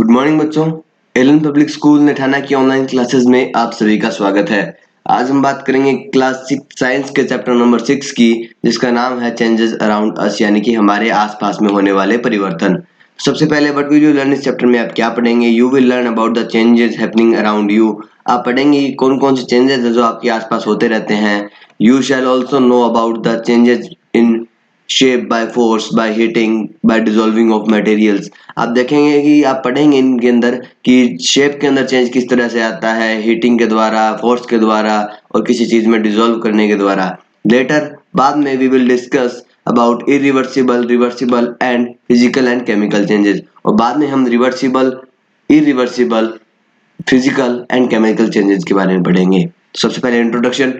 Good morning बच्चों। Elon public school नेठाना की online classes में आप सभी का स्वागत है। आज हम बात करेंगे क्लास 6 साइंस के चैप्टर नंबर 6 की, जिसका नाम है चेंजेस अराउंड अस, यानी कि हमारे आसपास में होने वाले परिवर्तन। सबसे पहले व्हाट विल यू लर्न इस चैप्टर में आप क्या पढ़ेंगे? You will learn about the changes happening around you. आप पढ़ेंगे कि कौन कौन से चेंजेस है जो आपके आसपास होते रहते हैं। You shall also know about the changes in shape by force, by heating, bye dissolving of materials. आप देखेंगे कि आप पढ़ेंगे इनके अंदर कि शेप के अंदर चेंज किस तरह से आता है, हीटिंग के द्वारा, फोर्स के द्वारा और किसी चीज में डिसॉल्व करने के द्वारा। लेटर बाद में we will discuss about irreversible, reversible and physical and chemical changes. और बाद में हम reversible, irreversible, physical and chemical changes के बारे में पढ़ेंगे। सबसे पहले introduction.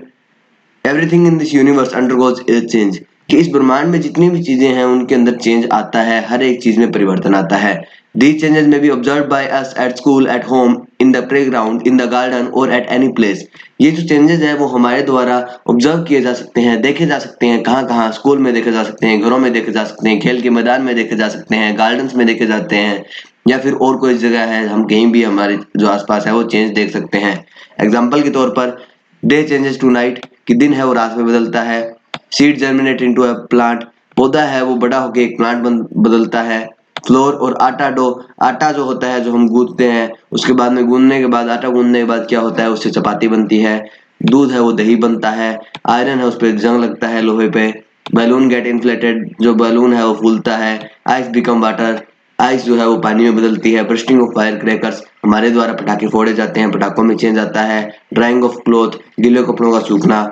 Everything in this universe undergoes a change, कि इस ब्रह्मांड में जितनी भी चीजें हैं उनके अंदर चेंज आता है, हर एक चीज में परिवर्तन आता है। These changes may be observed by us at school, at home, in the playground, in the garden or at any place। ये जो चेंजेस है वो हमारे द्वारा ऑब्जर्व किए जा सकते हैं, देखे जा सकते हैं। कहाँ कहाँ? स्कूल में देखे जा सकते हैं, घरों में देखे जा सकते हैं, खेल के मैदान में देखे जा सकते हैं, गार्डन्स में देखे जाते हैं, या फिर और कोई जगह है हम कहीं भी हमारे जो आसपास है वो चेंज देख सकते हैं। एग्जाम्पल के तौर per day changes to night, कि दिन है वो रात में बदलता है। Seed germinate into a plant, पौधा है वो बड़ा होकर एक प्लांट बदलता है। फ्लोर और आटा डो, आटा जो होता है जो हम गूंथते हैं, उसके बाद में गूंथने के बाद, आटा गूंथने के बाद क्या होता है, उससे चपाती बनती है। दूध है वो दही बनता है। आयरन है उस पर जंग लगता है लोहे पे। बैलून गेट इन्फ्लेटेड, जो बैलून है वो फूलता है। आइस बिकम वाटर, आइस जो है वो पानी में बदलती है। बर्स्टिंग ऑफ फायर क्रैकर्स, हमारे द्वारा पटाखे फोड़े जाते हैं, पटाखों में चेंज आता है। ड्राइंग ऑफ क्लॉथ, गीले कपड़ों का सूखना।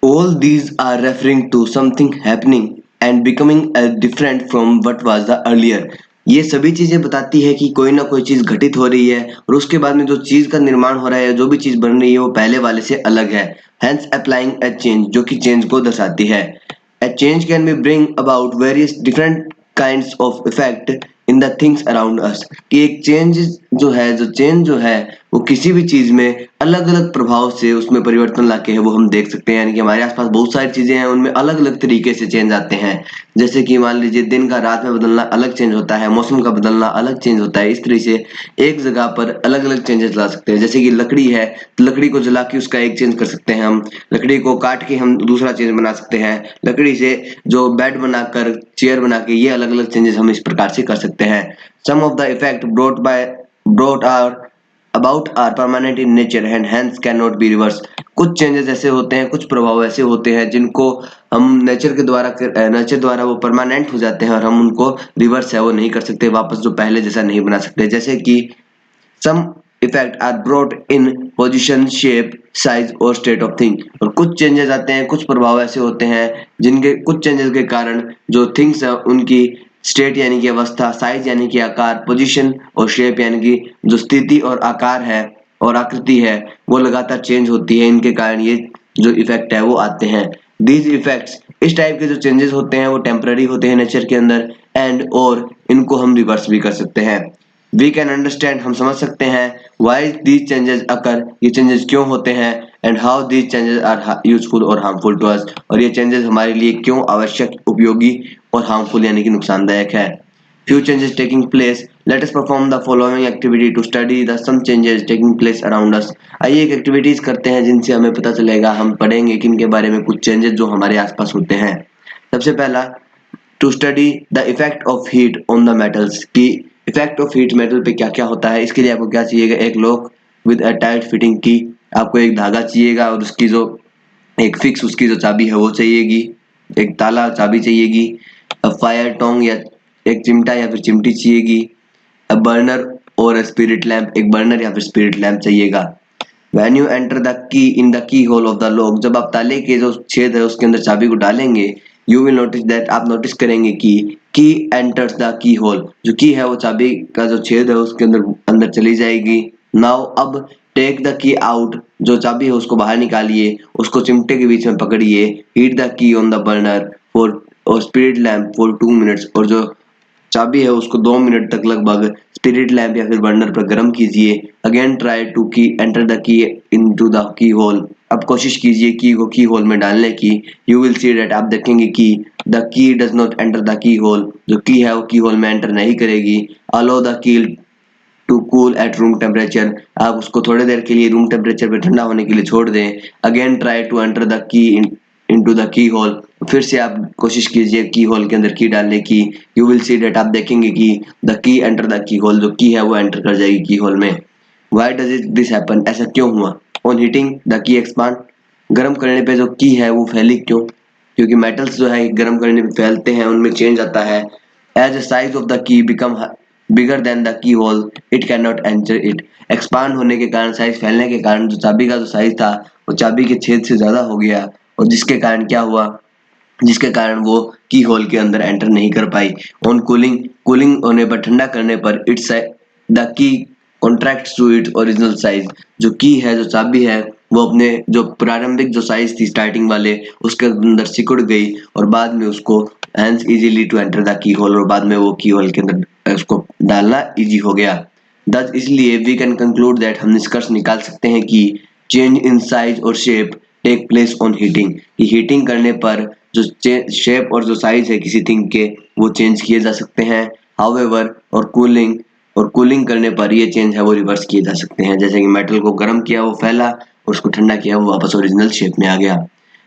All these are referring to something happening and becoming different from what was the earlier। ये सभी चीजें बताती है कि कोई ना कोई चीज घटित हो रही है और उसके बाद में जो चीज का निर्माण हो रहा है, जो भी चीज बन रही है वो पहले वाले से अलग है। Hence applying a change, जो कि चेंज को दर्शाती है। A change can be bring about various different kinds of effect in the things around us। कि एक चेंज जो है वो किसी भी चीज में अलग अलग प्रभाव से उसमें परिवर्तन लाके है वो हम देख सकते हैं। यानी कि हमारे आसपास बहुत सारी चीजें हैं, उनमें अलग अलग तरीके से चेंज आते हैं। जैसे कि मान लीजिए दिन का रात में बदलना अलग चेंज होता है, मौसम का बदलना अलग चेंज होता है। इस तरह से एक जगह पर अलग अलग चेंजेस ला सकते हैं। जैसे कि लकड़ी है तो लकड़ी को जला के उसका एक चेंज कर सकते हैं हम। लकड़ी को काट के हम दूसरा चेंज बना सकते हैं। लकड़ी से जो बेड बनाकर, चेयर बना के, ये अलग अलग चेंजेस हम इस प्रकार से कर सकते हैं। Some of the effect brought are about are permanent in nature and hence can not be reverse. कुछ चेंजेस ऐसे होते हैं, कुछ प्रभाव ऐसे होते हैं जिनको हम नेचर द्वारा वो परमानेंट हो जाते हैं और हम उनको रिवर्स है वो नहीं कर सकते, वापस जो पहले जैसा नहीं बना सकते। जैसे कि some effect are brought in position, shape, size और स्टेट ऑफ थिंग। और कुछ चेंजेस आते हैं, कुछ प्रभाव ऐसे होते हैं जिनके कुछ चेंजेस के कारण जो थिंग्स है उनकी स्टेट यानी कि अवस्था, साइज यानी कि आकार, पोजीशन और शेप यानी कि जो स्थिति और आकार है और आकृति है वो लगातार चेंज होती है। इनके कारण ये जो इफेक्ट है वो आते हैं। दीज इफेक्ट्स, इस टाइप के जो चेंजेस होते हैं वो टेम्पररी होते हैं नेचर के अंदर, एंड और इनको हम रिवर्स भी कर सकते हैं। वी कैन अंडरस्टैंड, हम समझ सकते हैं, वाई दीज चेंजेस अकर, ये चेंजेस क्यों होते हैं, and how these changes are useful और हार्मफुल टू अस, और ये चेंजेस हमारे लिए क्यों आवश्यक, उपयोगी और हार्मफुल यानी कि नुकसानदायक है। Few changes taking place, let us perform the following activity to study the some changes taking place around us। आइए एक एक्टिविटीज करते हैं जिनसे हमें पता चलेगा, हम पढ़ेंगे किन के बारे में, कुछ चेंजेस जो हमारे आसपास होते हैं। सबसे पहला, to study the effect of heat on the metals, की इफेक्ट ऑफ हीट मेटल पे क्या क्या होता है। इसके लिए आपको क्या चाहिएगा? एक lock with a tight fitting की, आपको एक धागा चाहिएगा और उसकी जो एक फिक्स उसकी जो चाबी है वो चाहिएगी, एक ताला चाबी चाहिएगी। फायर टोंग या एक चिमटा या फिर चिमटी चाहिएगी। बर्नर और स्पिरिट लैंप, एक बर्नर या फिर स्पिरिट लैंप चाहिएगा। When you enter the key in the key hole of the lock, जब आप ताले के जो छेद है उसके अंदर चाबी को डालेंगे, you will notice that, आप नोटिस करेंगे कि key enters the key hole, जो की है वो चाबी का जो छेद है उसके अंदर चली जाएगी। Now अब टेक द की आउट, जो चाबी है उसको बाहर निकालिए, उसको चिमटे के बीच में पकड़िए। Heat the key on the burner for और स्पिरिट लैंप फॉर 2 मिनट्स, और जो चाबी है उसको 2 मिनट तक लगभग स्पिरिट लैंप या फिर बर्नर पर गर्म कीजिए। Again try to key enter the key into the key hole, अब कोशिश कीजिए की को की होल में डालने की। यू विल सी दैट, आप देखेंगे कि the key does not enter the key hole, जो की है वो की होल में एंटर नहीं करेगी। Allow the key to cool at room temperature, आप उसको थोड़ी देर के लिए रूम टेम्परेचर पे ठंडा होने के लिए छोड़ दें। Again try to enter the key into the key hole, फिर से आप कोशिश कीजिए की होल के अंदर की डालने की। यू विल सी डेट, आप देखेंगे कि द की एंटर द की होल, जो की है वो एंटर कर जाएगी की होल में। Why does it this happen, ऐसा क्यों हुआ? On heating the key expand, गर्म करने पे जो की है वो फैली क्यों? क्योंकि मेटल्स जो है गर्म करने पे फैलते हैं, उनमें चेंज आता है। As the size of the key become bigger than the key hole it can not enter it, expand होने के कारण, साइज फैलने के कारण जो चाबी का जो साइज था वो चाबी के छेद से ज्यादा हो गया, और जिसके कारण क्या हुआ, जिसके कारण वो की होल के अंदर एंटर नहीं कर पाई। ऑन कूलिंग, कूलिंग होने पर, ठंडा करने पर, its the key contracts to its original size, जो की है, जो चाबी है, वो अपने जो प्रारंभिक जो साइज थी स्टार्टिंग वाले उसके अंदर सिकुड़ गई, और बाद में उसको hence easily to enter the key hole, और बाद में वो की होल के अंदर उसको डालना इजी हो गया। दस इसलिए वी कैन कंक्लूड दैट, हम निष्कर्ष निकाल सकते हैं कि चेंज इन साइज और shape take place on heating, कि हीटिंग करने पर जो शेप और जो साइज है किसी थिंग के वो चेंज किए जा सकते हैं। हाउएवर और कूलिंग करने पर ये चेंज है वो रिवर्स किए जा सकते हैं। जैसे कि मेटल को गर्म किया वो फैला, और उसको ठंडा किया वो वापस ओरिजिनल शेप में आ गया।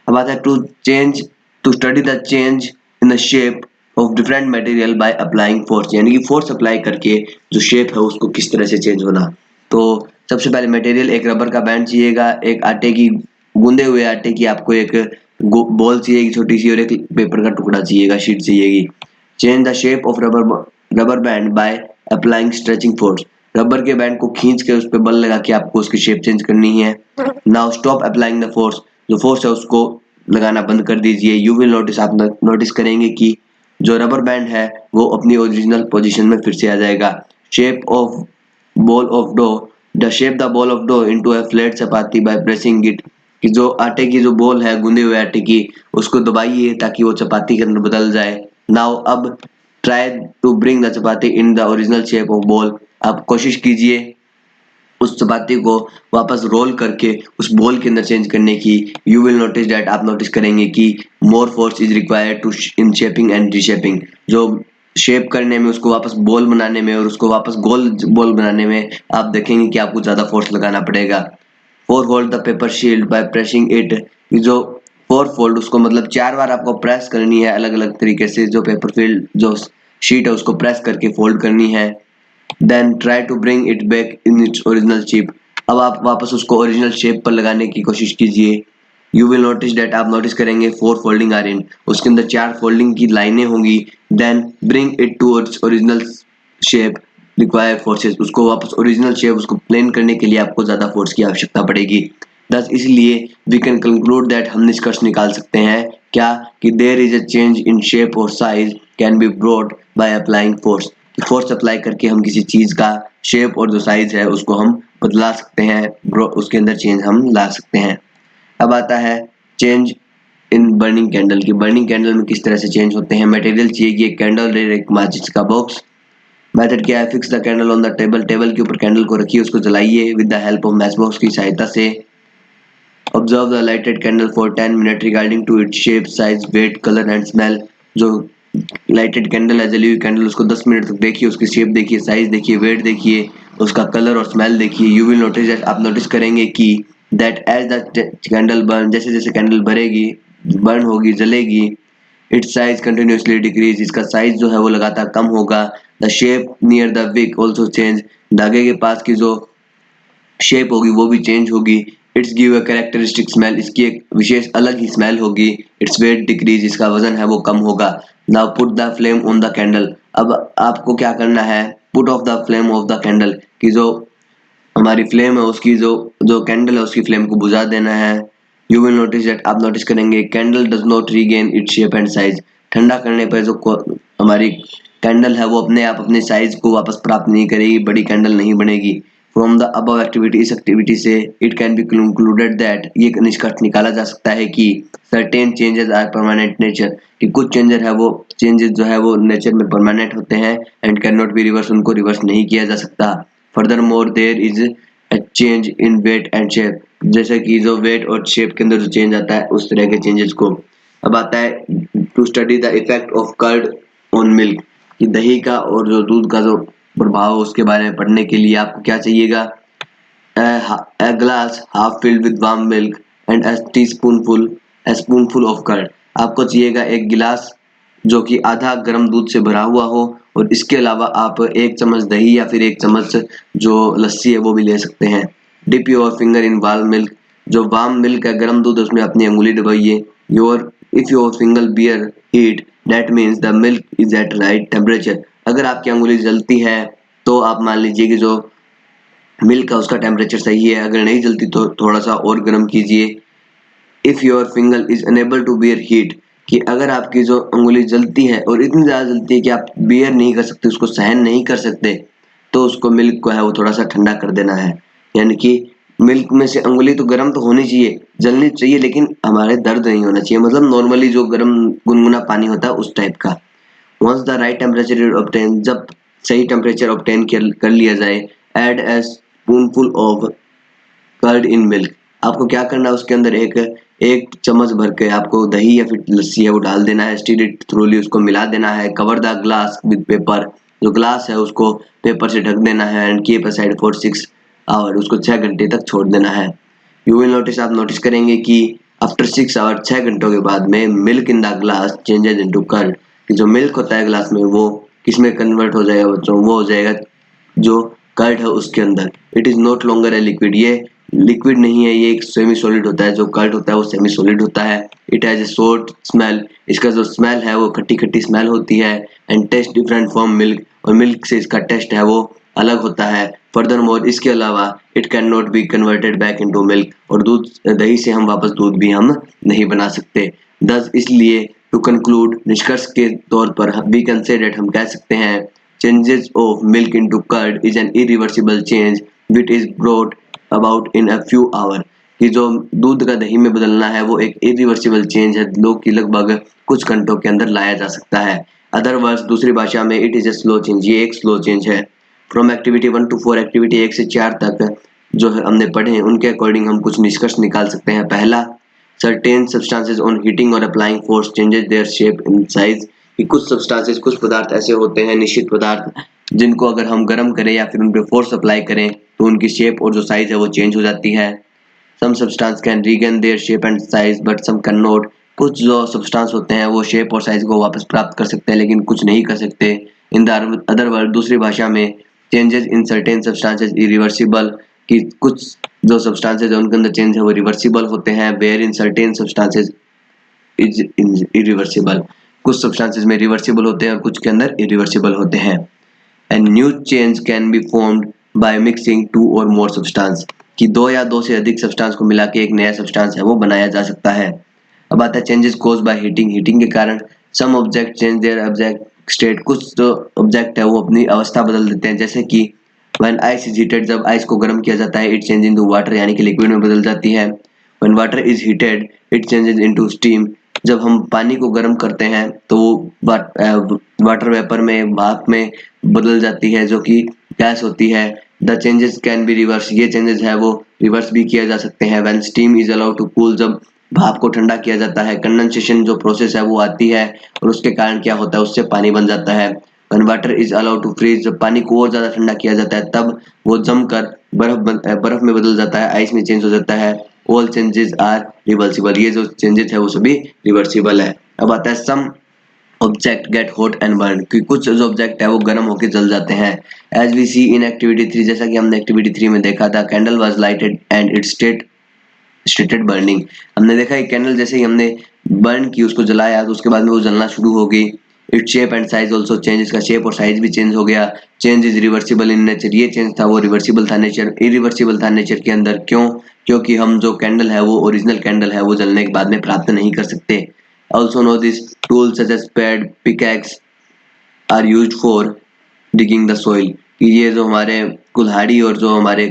अब आता है to study the change in the shape of different material by applying force, यानी कि फोर्स अप्लाई करके जो शेप है उसको किस तरह से चेंज होना। तो सबसे पहले मटेरियल, एक रबर का बैंड चाहिएगा, एक आटे की, गूंदे हुए आटे की आपको एक बॉल चाहिएगी छोटी सी, और एक पेपर का टुकड़ा चाहिएगा, शीट चाहिएगी। Change the shape of rubber band by applying stretching force, rubber के बैंड को खींच के उस पर बल लगा के आपको उसकी शेप चेंज करनी है। Now stop applying the force, जो फोर्स है उसको लगाना बंद कर दीजिए। यू विल नोटिस, आप नोटिस करेंगे कि जो रबर बैंड है वो अपनी ओरिजिनल पोजीशन में फिर से आ जाएगा। Shape of ball of dough, the shape the ball of dough into a flat chapati by pressing it, कि जो आटे की जो बॉल है गूंदे हुए आटे की, उसको दबाइए ताकि वो चपाती के अंदर बदल जाए। नाउ अब try to bring the chapati in the original shape of ball, आप कोशिश कीजिए उस चपाती को वापस रोल करके उस बॉल के अंदर चेंज करने की। यू विल नोटिस दैट, आप नोटिस करेंगे कि more force is required to in shaping and reshaping, जो शेप करने में, उसको वापस बॉल बनाने में और उसको वापस गोल बॉल बनाने में आप देखेंगे कि आपको ज्यादा फोर्स लगाना पड़ेगा। Four fold the paper shield bye pressing it, जो फोर फोल्ड, उसको मतलब 4 बार आपको प्रेस करनी है अलग अलग तरीके से, जो पेपर फील्ड जो शीट है उसको प्रेस करके फोल्ड करनी है। Then try to bring it back in its original shape, अब आप वापस उसको ओरिजिनल शेप पर लगाने की कोशिश कीजिए। यू विल नोटिस दैट, आप नोटिस करेंगे 4 फोल्डिंग आर इन, उसके अंदर 4 फोल्डिंग की लाइनें होंगी। Then bring it to its original shape require forces, उसको वापस ओरिजिनल शेप, उसको प्लेन करने के लिए आपको ज्यादा फोर्स की आवश्यकता पड़ेगी। दस इसलिए वी कैन कंक्लूड दैट, हम निष्कर्ष निकाल सकते हैं क्या, कि there is a change in shape और size can be brought by applying force, force apply करके हम किसी चीज का शेप और जो साइज है उसको हम बदला सकते हैं, उसके अंदर चेंज हम ला सकते हैं। अब आता है चेंज इन बर्निंग कैंडल, की बर्निंग कैंडल में किस तरह से चेंज होते हैं। मटेरियल चाहिए एक कैंडल, एक माचिस का बॉक्स। मेथड क्या है, fix the candle on the table, table के ऊपर कैंडल को रखिए, उसको जलाइए with the help of match box की सहायता से। Observe the lighted candle for 10 minute regarding to its shape, size, weight, colour and smell, जो लाइटेड कैंडल है, जली हुई कैंडल, उसको 10 मिनट तक देखिए, उसकी शेप देखिए, साइज देखिए, वेट देखिए, उसका कलर और स्मेल देखिए। यू विल नोटिस दैट, आप नोटिस करेंगे कि that as the candle burn, जैसे जैसे कैंडल भरेगी, बर्न होगी, जलेगी, इट्स साइज कंटिन्यूसली डिक्रीज, इसका साइज जो है वो लगातार कम होगा। The shape near the wick also change, धागे के पास की जो शेप होगी वो भी चेंज होगी। It's give a characteristic smell, इसकी एक विशेष अलग ही स्मेल होगी। इट्स वेट डिक्रीज, इसका वजन है वो कम होगा। Now put the flame on the candle, अब आपको क्या करना है, put off the flame of the candle, की जो हमारी फ्लेम है उसकी जो जो कैंडल है उसकी फ्लेम को बुझा देना है। यू विल नोटिस दैट, आप नोटिस करेंगे candle does not regain its shape and size, ठंडा करने पर जो हमारी कैंडल है वो अपने आप अपने साइज को वापस प्राप्त नहीं करेगी, बड़ी कैंडल नहीं बनेगी। फ्रॉम द अबव एक्टिविटी, इस एक्टिविटी से it can be concluded that, ये निष्कर्ष निकाला जा सकता है कि certain changes are permanent nature, कि कुछ चेंजेस जो है वो नेचर में परमानेंट होते हैं, and can not be reverse, उनको रिवर्स नहीं किया जा सकता। Furthermore there is a change in weight and shape, जैसे कि जो वेट और शेप के अंदर जो चेंज आता है उस तरह के चेंजेस को। अब आता है to study the effect of curd on milk, कि दही का और जो दूध का जो प्रभाव उसके बारे में पढ़ने के लिए आपको क्या चाहिएगा, a glass half filled with warm milk and a spoonful of curd। आपको चाहिएगा एक गिलास जो कि आधा गर्म दूध से भरा हुआ हो, और इसके अलावा आप एक चम्मच दही या फिर एक चम्मच जो लस्सी है वो भी ले सकते हैं। Dip your finger in warm milk, जो वार्म मिल्क है गर्म दूध उसमें अपनी अंगुली डुबाइए। If your finger bear heat that means the milk is at right temperature. अगर आपकी अंगुली जलती है तो आप मान लीजिए कि जो मिल्क का उसका टेम्परेचर सही है, अगर नहीं जलती तो थोड़ा सा और गर्म कीजिए। If your finger is unable to bear heat, कि अगर आपकी जो अंगुली जलती है और इतनी ज़्यादा जलती है कि आप बियर नहीं कर सकते, उसको सहन नहीं कर सकते, तो उसको मिल्क को है वो थोड़ा सा ठंडा कर देना है। यानी कि मिल्क में से अंगुली तो गर्म तो होनी चाहिए, जलनी चाहिए, लेकिन हमारे दर्द नहीं होना चाहिए, मतलब नॉर्मली जो गर्म गुनगुना पानी होता है उस टाइप का। Once the right temperature is obtain, जब सही टेम्परेचर ऑब्टेन कर लिया जाए, add a spoonful of curd in milk. आपको क्या करना है, उसके अंदर एक चम्मच भर के आपको दही या फिर लस्सी है वो डाल देना है। स्टीर इट थ्रूली, उसको मिला देना है। Cover the glass with paper, जो ग्लास है उसको पेपर से ढक देना है। And keep aside for 6 hour, उसको 6 घंटे तक छोड़ देना है। यू विल नोटिस, आप नोटिस करेंगे कि आफ्टर 6 आवर, 6 घंटों के बाद में milk in the glass changes into curd, कि जो मिल्क होता है ग्लास में वो किसमें कन्वर्ट हो जाएगा बच्चों, वो हो जाएगा जो कर्ड है उसके अंदर। It is not longer a liquid, ये लिक्विड नहीं है, ये एक सेमी सॉलिड होता है। जो कर्ड होता है वो सेमी सॉलिड होता है। It has a sort smell, इसका जो स्मेल है वो खट्टी खट्टी स्मेल होती है। And taste different from milk, और मिल्क से इसका टेस्ट है वो अलग होता है। फर्दर मोर, इसके अलावा it can not be converted back into milk, और दूध दही से हम वापस दूध भी हम नहीं बना सकते। दस, इसलिए टू कंक्लूड, निष्कर्ष के तौर पर वी कैन से दैट, हम कह सकते हैं, changes of milk into curd is an irreversible change which is brought about in a few hours। कि जो दूध का दही में बदलना है वो एक इरिवर्सिबल चेंज है, लोग की लगभग कुछ घंटों के अंदर लाया जा सकता है। अदरवर्स, दूसरी भाषा में, it is a slow change, ये एक स्लो चेंज है। फ्रॉम एक्टिविटी 1 to 4, एक्टिविटी 1 से 4 तक जो है हमने पढ़े हैं उनके अकॉर्डिंग हम कुछ निष्कर्ष निकाल सकते हैं। पहला, सर्टेन सब्सटेंसेज ऑन हीटिंग और applying force changes there shape and size, कि कुछ सब्सटेंसेस, कुछ पदार्थ ऐसे होते हैं, निश्चित पदार्थ, जिनको अगर हम गर्म करें या फिर उन पे फोर्स अप्लाई करें तो उनकी शेप और जो साइज है वो चेंज हो जाती है। Some substance can regain their shape and size but some can not, कुछ जो सब्सटेंस होते हैं वो शेप और साइज को वापस प्राप्त कर सकते हैं लेकिन कुछ नहीं कर सकते। इन द अदर वर्ड, दूसरी भाषा में, changes in certain substances irreversible, कि कुछ जो सब्सटेंसेस है उनके अंदर चेंज है वो रिवर्सिबल होते हैं। Where in certain substances is irreversible, कुछ सब्सटेंसेस में रिवर्सिबल होते हैं और कुछ के अंदर इरिवर्सिबल होते हैं। And new change can be formed by mixing 2 और मोर सब्सटेंस, कि 2 या 2 से अधिक सब्सटेंस को मिला के एक नया सब्सटेंस है वो बनाया जा सकता है। अब आता है changes cause by heating, heating के कारण some object change their object state, कुछ जो ऑब्जेक्ट है वो अपनी अवस्था बदल देते हैं, जैसे कि व्हेन आइस इज हीटेड, जब आइस को गर्म किया जाता है, इट चेंज इनटू वाटर, यानी कि लिक्विड में बदल जाती है। When water is heated it changes into steam, जब हम पानी को गर्म करते हैं तो वो वाटर वेपर में, भाप में बदल जाती है जो कि गैस होती है। The changes can be reverse, ये चेंजेस है वो रिवर्स भी किया जा सकते हैं। When steam is allowed to cool, जब भाप को ठंडा किया जाता है, कंडेंसेशन जो प्रोसेस है वो आती है और उसके कारण क्या होता है, उससे पानी बन जाता है। When water is allowed to freeze, जब पानी को और ज्यादा ठंडा किया जाता है तब वो जमकर बर्फ में बदल जाता है, आइस में चेंज हो जाता है। ऑल चेंजेस आर रिवर्सिबल, ये जो चेंजेस है वो सभी रिवर्सिबल है। अब आता है some object get hot and burn, कि कुछ जो ऑब्जेक्ट है वो गर्म होकर जल जाते हैं। As we see in activity 3, जैसा कि हमने एक्टिविटी 3 में देखा था, candle was lighted and it started burning, हमने देखा कि कैंडल जैसे ही हमने बर्न की, उसको जलाया, तो उसके बाद में वो जलना शुरू हो गई। It shape and size also change, इसका शेप और साइज भी चेंज हो गया। Change is reversible in nature, ये चेंज था वो रिवर्सिबल था, नेचर इरिवर्सिबल था नेचर के अंदर। क्यों? क्योंकि हम जो कैंडल है वो ओरिजिनल कैंडल है वो जलने के बाद में प्राप्त नहीं कर सकते। Also know this tools such as spade, pickaxe are used for digging the soil, कि ये जो हमारे कुल्हाड़ी और जो हमारे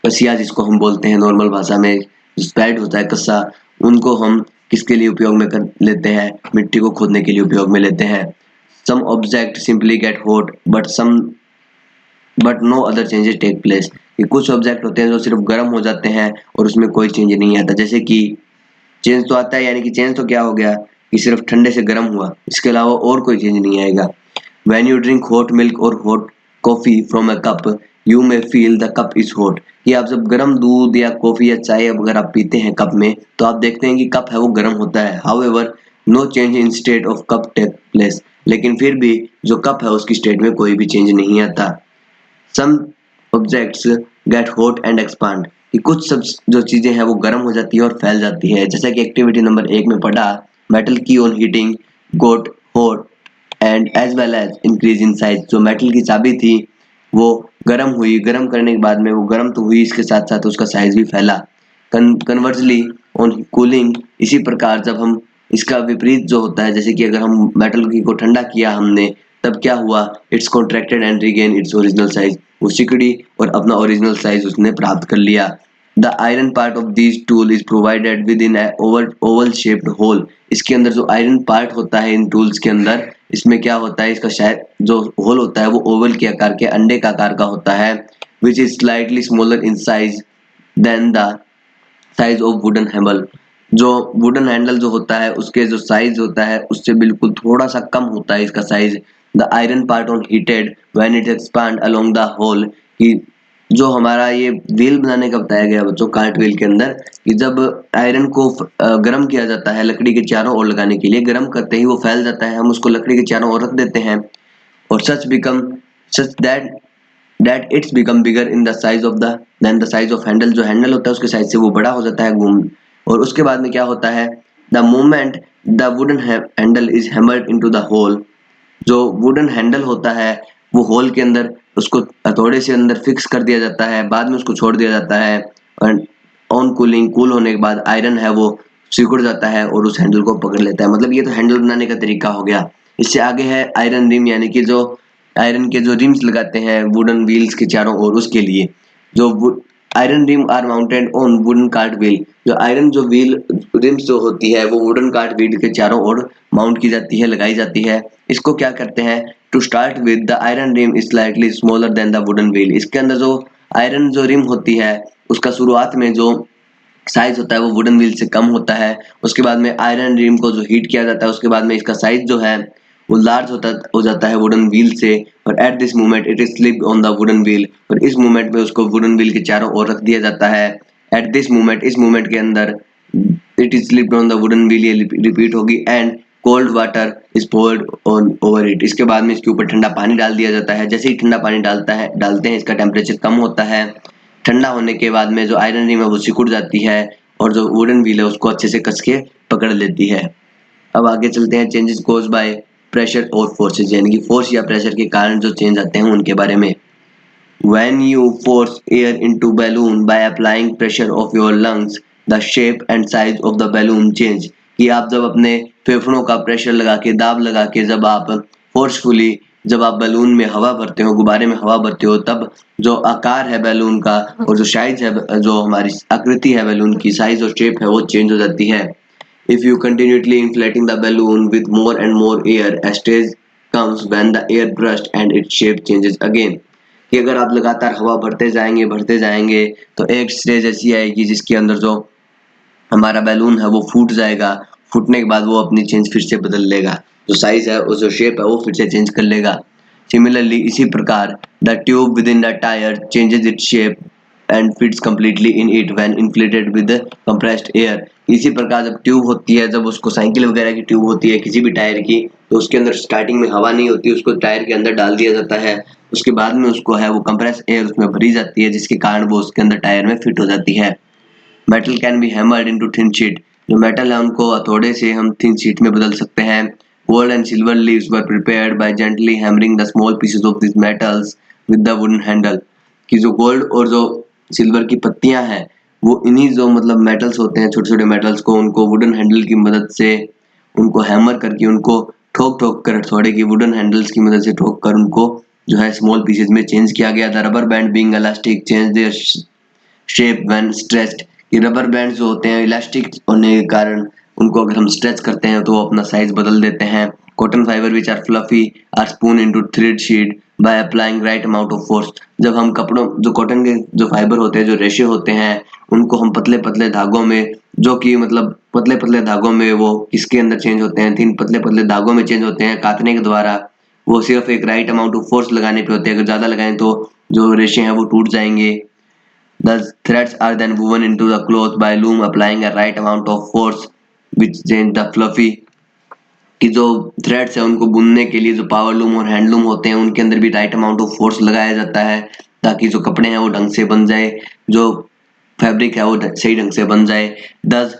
कसिया जिसको हम बोलते हैं नॉर्मल भाषा में, स्पैड होता है कस्सा, उनको हम किसके लिए उपयोग में कर लेते हैं, मिट्टी को खोदने के लिए उपयोग में लेते हैं। Some object simply get hot but no other changes take place, कि कुछ ऑब्जेक्ट होते हैं जो सिर्फ गर्म हो जाते हैं और उसमें कोई चेंज नहीं आता। जैसे कि चेंज तो आता है, यानी कि चेंज तो क्या हो गया कि सिर्फ ठंडे से गर्म हुआ, इसके अलावा और कोई चेंज नहीं आएगा। When you drink hot milk और hot coffee from a cup, you may feel the cup is hot. कि आप जब गर्म दूध या कॉफी या चाय अगर आप पीते हैं कप में तो आप देखते हैं कि कप है वो गर्म होता है. However, no change in state of cup take place. लेकिन फिर भी जो कप है उसकी स्टेट में कोई भी चेंज नहीं आता. Some objects get hot and expand. कि कुछ सब जो चीजें हैं वो गर्म हो जाती है और फैल जाती है. जैसा कि एक्टिविटी नंबर 1 में पढ़ा, metal key on heating got hot and as well as increase in size. जो मेटल की चाबी थी वो गर्म हुई, गर्म करने के बाद में वो गर्म तो हुई, इसके साथ साथ उसका साइज भी फैला. कन्वर्सली ऑन कूलिंग, इसी प्रकार जब हम इसका विपरीत जो होता है, जैसे कि अगर हम मेटल की को ठंडा किया हमने तब क्या हुआ, it's contracted and regain it's original size. वो सिकुड़ी और अपना ओरिजिनल साइज उसने प्राप्त कर लिया. The iron part of this tool is provided with in oval shaped hole. इसके अंदर जो आयरन पार्ट होता है इन टूल्स के अंदर, इसमें क्या होता है, इसका शायद जो होल होता है वो ओवल के आकार के अंडे का आकार का होता है, which is slightly smaller in size than the size of wooden handle. जो वुडन हैंडल जो होता है उसके जो साइज होता है उससे बिल्कुल थोड़ा सा कम होता है इसका size. The iron part on heated when it expand along the hole. कि जो हमारा ये व्हील बनाने का बताया गया बच्चों कार्ट व्हील के अंदर, कि जब आयरन को गर्म किया जाता है लकड़ी के चारों ओर लगाने के लिए, गर्म करते ही वो फैल जाता है, हम उसको लकड़ी के चारों ओर रख देते हैं और such that its become bigger in the size of the than the size of handle. जो हैंडल होता है उसके साइज से वो बड़ा हो जाता है घूम. और उसके बाद में क्या होता है, the moment the wooden handle is hammered into the hole. जो वुडन हैंडल होता है वो होल के अंदर उसको हथौड़े से अंदर फिक्स कर दिया जाता है, बाद में उसको छोड़ दिया जाता है और ऑन कूलिंग, कूल होने के बाद आयरन है वो सिकुड़ जाता है और उस हैंडल को पकड़ लेता है. मतलब ये तो हैंडल बनाने का तरीका हो गया. इससे आगे है आयरन रिम, यानी कि जो आयरन के जो रिम्स लगाते हैं वुडन व्हील्स के चारों ओर, उसके लिए जो iron rim are mounted on wooden cart wheel. जो आयरन जो व्हील रिम्स जो होती है वो वुडन कार्ट व्हील के चारों ओर माउंट की जाती है, लगाई जाती है. इसको क्या करते हैं, to start with the iron rim is slightly smaller than the wooden wheel. इसके अंदर जो आयरन जो रिम होती है उसका शुरुआत में जो साइज होता है वो वुडन व्हील से कम होता है. उसके बाद में आयरन रिम को जो हीट किया जाता है उसके बाद में इसका साइज जो है वो लार्ज हो जाता है वुडन व्हील से. और eight this moment it is slipped on the wooden wheel. और इस मोमेंट में उसको वुडन व्हील के चारों ओर रख दिया जाता है. एट दिस मोमेंट, इस मोमेंट के अंदर it is slipped on the wooden wheel, ये रिपीट होगी. And cold water is poured on over it. इसके बाद में इसके ऊपर ठंडा पानी डाल दिया जाता है. जैसे ही ठंडा पानी डालते हैं इसका टेम्परेचर कम होता है. ठंडा होने के बाद में जो आयरन रिम है वो सिकुड़ जाती है और जो वुडन व्हील है उसको अच्छे से कस के पकड़ लेती है. अब आगे चलते हैं चेंजेस कोज बाय प्रेशर और फोर्सेस, यानी कि फोर्स या प्रेशर के कारण जो चेंज आते हैं उनके बारे में. When you force air into balloon by applying pressure of your lungs, the shape and size of the balloon change. कि आप जब अपने फेफड़ों का प्रेशर लगा के, दाब लगा के जब आप फोर्सफुली जब आप बैलून में हवा भरते हो, गुब्बारे में हवा भरते हो, तब जो आकार है बैलून का और जो साइज है, जो हमारी आकृति है बैलून की, साइज और शेप है वो चेंज हो जाती है. If you continually inflating the balloon with more and more air, a stage comes when the air bursts and its shape changes again. कि अगर आप लगातार हवा भरते जाएंगे तो एक स्टेज ऐसी आएगी जिसके अंदर जो हमारा बैलून है वो फूट जाएगा. फूटने के बाद वो अपनी चेंज फिर से बदल लेगा, जो साइज है और जो शेप है वो फिर से चेंज कर लेगा. सिमिलरली, इसी प्रकार the tube with in the tyre changes its shape and fits completely in it when inflated with compressed air. इसी प्रकार जब ट्यूब होती है, जब उसको साइकिल वगैरह की ट्यूब होती है किसी भी टायर की, तो उसके अंदर स्टार्टिंग में हवा नहीं होती, उसको टायर के अंदर डाल दिया जाता है. उसके बाद में उसको है वो कंप्रेस एयर उसमें भरी जाती है, जिसके कारण वो उसके अंदर टायर में फिट हो जाती है. Metal can be hammered into thin sheet. जो मेटल है उनको हथौड़े से हम थिन शीट में बदल सकते हैं. Gold and silver leaves were prepared by gently hammering the small pieces of this metals with the wooden handle. कि जो गोल्ड और जो सिल्वर की पत्तियां हैं वो इन्हीं जो मतलब मेटल्स होते हैं, छोटे छोटे मेटल्स को, उनको वुडन हैंडल की मदद से उनको हैमर करके उनको ठोक ठोक कर हथौड़े की वुडन हैंडल्स की मदद से ठोक कर उनको जो है स्मॉल पीसेस में चेंज किया गया. The rubber band being elastic change their shape when stretched. ये रबर बैंड जो होते हैं इलास्टिक होने के कारण उनको अगर हम स्ट्रेच करते हैं तो वो अपना साइज बदल देते हैं. Cotton fibre which are fluffy are spun into thread sheet by applying right amount of force. जब हम कपड़ों जो कॉटन के जो फाइबर होते हैं, जो रेशे होते हैं, उनको हम पतले पतले धागों में, जो कि मतलब पतले पतले धागों में वो किसके अंदर चेंज होते हैं, तीन पतले पतले धागों में चेंज होते हैं कातने के द्वारा. वो सिर्फ एक राइट अमाउंट ऑफ फोर्स लगाने पे होते हैं। अगर ज़्यादा लगाएं तो जो रेशे हैं वो टूट जाएंगे। The threads are then woven into the cloth by loom applying a right amount of force which change the fluffy। कि जो थ्रेड्स है उनको बुनने के लिए जो पावर लूम और हैंडलूम होते हैं उनके अंदर भी राइट अमाउंट ऑफ फोर्स लगाया जाता है ताकि जो कपड़े हैं वो ढंग से बन जाए, जो फैब्रिक है वो सही ढंग से बन जाए। दस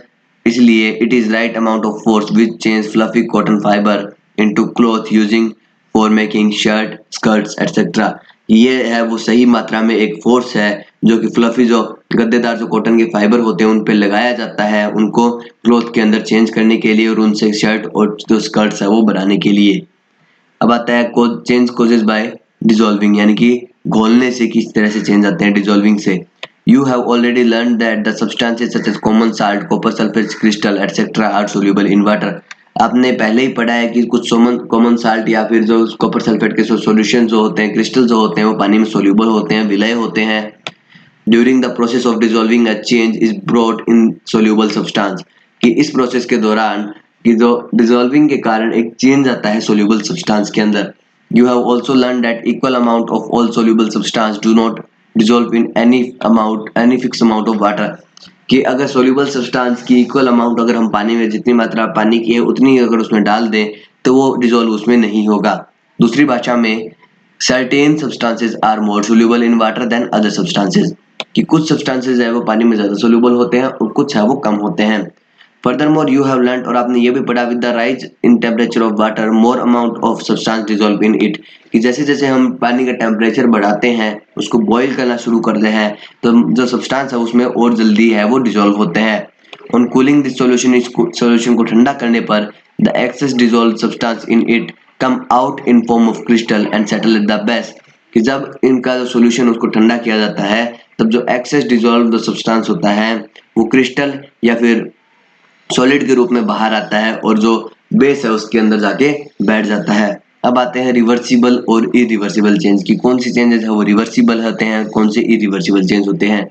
इसलिए it is right amount of force which change fluffy cotton fibre into cloth using for making shirt skirts etcetera. ये है वो सही मात्रा में एक फोर्स है जो कि फ्लफी जो गद्देदार जो कॉटन के फाइबर होते हैं उन पे लगाया जाता है उनको क्लॉथ के अंदर चेंज करने के लिए और उनसे शर्ट और जो स्कर्ट्स है वो बनाने के लिए। अब आता है चेंज कोजेज बाय डिजोल्विंग, यानी कि घोलने से किस तरह से चेंज आते हैं डिजोल्विंग से। You have already learn that the substances such as common salt copper sulphate crystal etcetera are soluble in water. आपने पहले ही पढ़ा है कि कुछ कॉमन साल्ट या फिर जो कॉपर सल्फेट के सॉल्यूशन जो होते हैं, क्रिस्टल जो होते हैं वो पानी में सोल्यूबल होते हैं, विलय होते हैं। During the process of dissolving a change is brought in soluble substance, कि इस प्रोसेस के दौरान कि जो डिजोल्विंग के कारण एक चेंज आता है सोल्यूबल सब्सटेंस के अंदर। You have also learn that equal amount of all soluble substance do not dissolve in any fix amount of water, कि अगर सोल्यूबल सब्सटेंस की इक्वल अमाउंट अगर हम पानी में जितनी मात्रा पानी की है उतनी अगर उसमें डाल दें तो वो डिजोल्व उसमें नहीं होगा। दूसरी भाषा में certain substances are more soluble in water than other substances, कि कुछ सब्सटेंसेस है वो पानी में ज्यादा सोल्यूबल होते हैं और कुछ है वो कम होते हैं। फर्दरमोर यू हैव लर्न, और आपने ये भी पढ़ा, with the rise in temperature of water more amount of substance dissolve in it, कि जैसे जैसे हम पानी का टेम्परेचर बढ़ाते हैं उसको बॉईल करना शुरू करते हैं तो जो सब्सटेंस है उसमें और जल्दी है वो डिसॉल्व होते हैं। ऑन कूलिंग दिस सॉल्यूशन, इस सॉल्यूशन को ठंडा करने पर the excess dissolve substance in it come out in form of crystal and settle at the base, कि जब इनका जो सॉल्यूशन उसको ठंडा किया जाता है तब जो एक्सेस डिसॉल्व जो सब्सटेंस होता है वो क्रिस्टल या फिर सॉलिड के रूप में बाहर आता है और जो बेस है उसके अंदर जाके बैठ जाता है। अब आते हैं रिवर्सिबल और इरिवर्सिबल चेंज की, कौन सी चेंजेस है वो रिवर्सिबल होते हैं, कौन से इरिवर्सिबल चेंज होते हैं।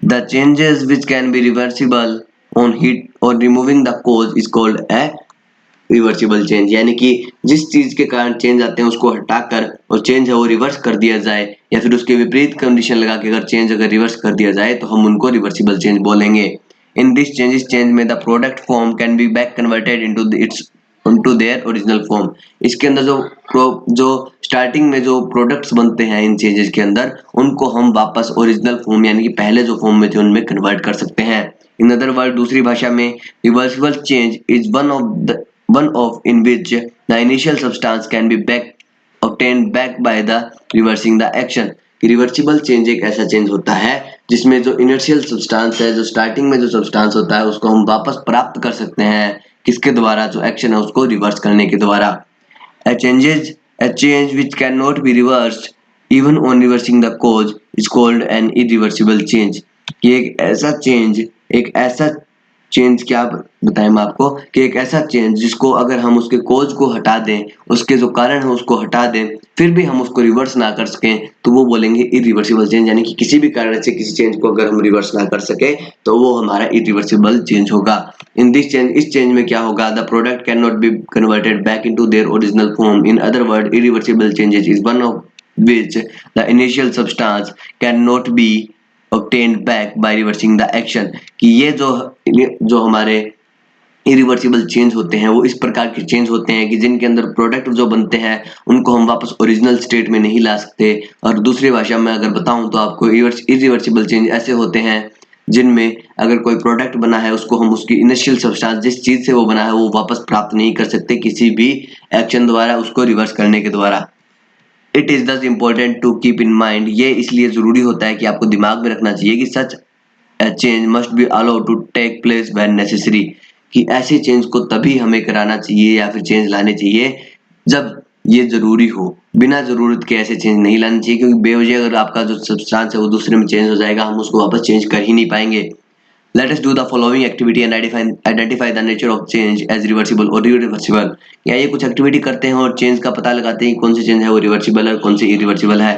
The changes which can be reversible on heat और removing the cause is called a reversible change, यानी कि जिस चीज के कारण चेंज आते हैं उसको हटाकर और चेंज है वो रिवर्स कर दिया जाए या फिर उसके विपरीत कंडीशन लगा के अगर चेंज अगर रिवर्स कर दिया जाए तो हम उनको रिवर्सिबल चेंज बोलेंगे। इन दिस चेंज में the product form can be back converted into their original form. इसके अंदर जो स्टार्टिंग में जो प्रोडक्ट्स बनते हैं इन चेंजेस के अंदर उनको हम वापस ओरिजिनल फॉर्म यानी कि पहले जो फॉर्म में थे उनमें कन्वर्ट कर सकते हैं। इन अदर वर्ड, दूसरी भाषा में, reversible change is one of in which the initial substance can be obtained back by the reversing the action। Reversible change एक ऐसा चेंज होता है जिसमें जो इनिशियल सब्सटेंस है, जो स्टार्टिंग में जो सब्सटेंस होता है उसको हम वापस प्राप्त कर सकते हैं किसके द्वारा, जो एक्शन है उसको रिवर्स करने के द्वारा। A change which cannot be reversed even on reversing the cause is called an irreversible change। कि एक ऐसा चेंज क्या बताएं हम आपको कि एक ऐसा चेंज जिसको अगर हम उसके कोज को हटा दें, उसके जो कारण है उसको हटा दें, फिर भी हम उसको रिवर्स ना कर सकें तो वो बोलेंगे इरिवर्सिबल चेंज, यानी कि किसी भी कारण से किसी चेंज को अगर हम रिवर्स ना कर सके तो वो हमारा इरिवर्सिबल चेंज होगा। इन दिस चेंज, इस चेंज में क्या होगा, the product can not be converted back into their original form. In other word, irreversible changes is one of which the initial substance cannot be obtained back by reversing the action। कि ये जो हमारे irreversible change होते हैं वो इस प्रकार के चेंज होते हैं कि जिनके अंदर प्रोडक्ट जो बनते हैं उनको हम वापस ओरिजिनल स्टेट में नहीं ला सकते। और दूसरी भाषा में अगर बताऊं तो आपको इरिवर्सिबल चेंज ऐसे होते हैं जिनमें अगर कोई प्रोडक्ट बना है उसको हम उसकी इनिशियल सब्सटेंस जिस चीज से वो बना है वो वापस प्राप्त नहीं कर सकते किसी भी एक्शन द्वारा उसको रिवर्स करने के द्वारा। It is thus important to keep in mind, ये इसलिए जरूरी होता है कि आपको दिमाग में रखना चाहिए कि सच a change must be allowed to take place when necessary, कि ऐसे चेंज को तभी हमें कराना चाहिए या फिर चेंज लाने चाहिए जब ये जरूरी हो। बिना जरूरत के ऐसे चेंज नहीं लाने चाहिए क्योंकि बेवजह अगर आपका जो सब्सटेंस है वो दूसरे में चेंज हो जाएगा हम उसको वापस चेंज कर ही नहीं पाएंगे। Let us do the following activity and identify the nature of change as reversible or irreversible। या ये कुछ एक्टिविटी करते हैं और चेंज का पता लगाते हैं कौन सी चेंज है वो रिवर्सिबल है और कौन सी इरिवर्सिबल है।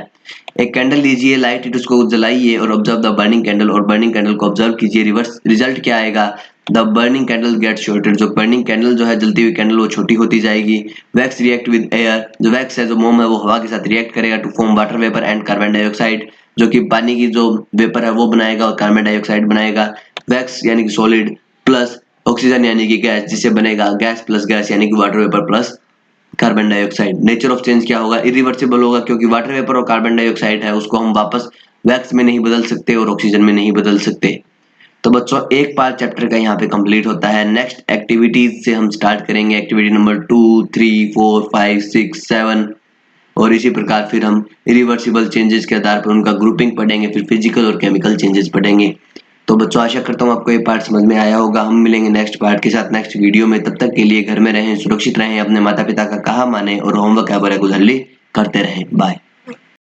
एक कैंडल लीजिए, लाइट इट, उसको जलाइए और ऑब्जर्व द बर्निंग कैंडल, और बर्निंग कैंडल को ऑब्जर्व कीजिए। रिवर्स रिजल्ट क्या आएगा, the burning candle get shorted, जो बर्निंग कैंडल जो है जलती हुई कैंडल वो छोटी होती जाएगी। वैक्स रिएक्ट विद एयर, जो वैक्स है जो मोम है वो हवा के साथ रिएक्ट करेगा to form water vapour and carbon dioxide, जो कि पानी की जो वेपर है वो बनाएगा और कार्बन डाइऑक्साइड बनाएगा। वैक्स यानी कि सॉलिड प्लस ऑक्सीजन यानी कि गैस, जिससे बनेगा गैस प्लस गैस यानी कि water vapour plus carbon dioxide. Nature of change क्या होगा, इरिवर्सिबल होगा, क्योंकि वाटर वेपर और कार्बन डाइऑक्साइड है उसको हम वापस वैक्स में नहीं बदल सकते और ऑक्सीजन में नहीं बदल सकते। तो बच्चों एक पार्ट चैप्टर का यहाँ पे कंप्लीट होता है। नेक्स्ट एक्टिविटीज से हम स्टार्ट करेंगे, एक्टिविटी नंबर 2, 3, 4, 5, 6, 7 और इसी प्रकार फिर हम इरिवर्सिबल चेंजेस के आधार पर उनका ग्रुपिंग पढ़ेंगे, फिर फिजिकल और केमिकल चेंजेस पढ़ेंगे। तो बच्चों आशा करता हूँ आपको ये पार्ट समझ में आया होगा। हम मिलेंगे नेक्स्ट पार्ट के साथ नेक्स्ट वीडियो में। तब तक के लिए घर में रहें, सुरक्षित रहें, अपने माता पिता का कहा माने और होमवर्क है गुजरली करते रहें। बाय।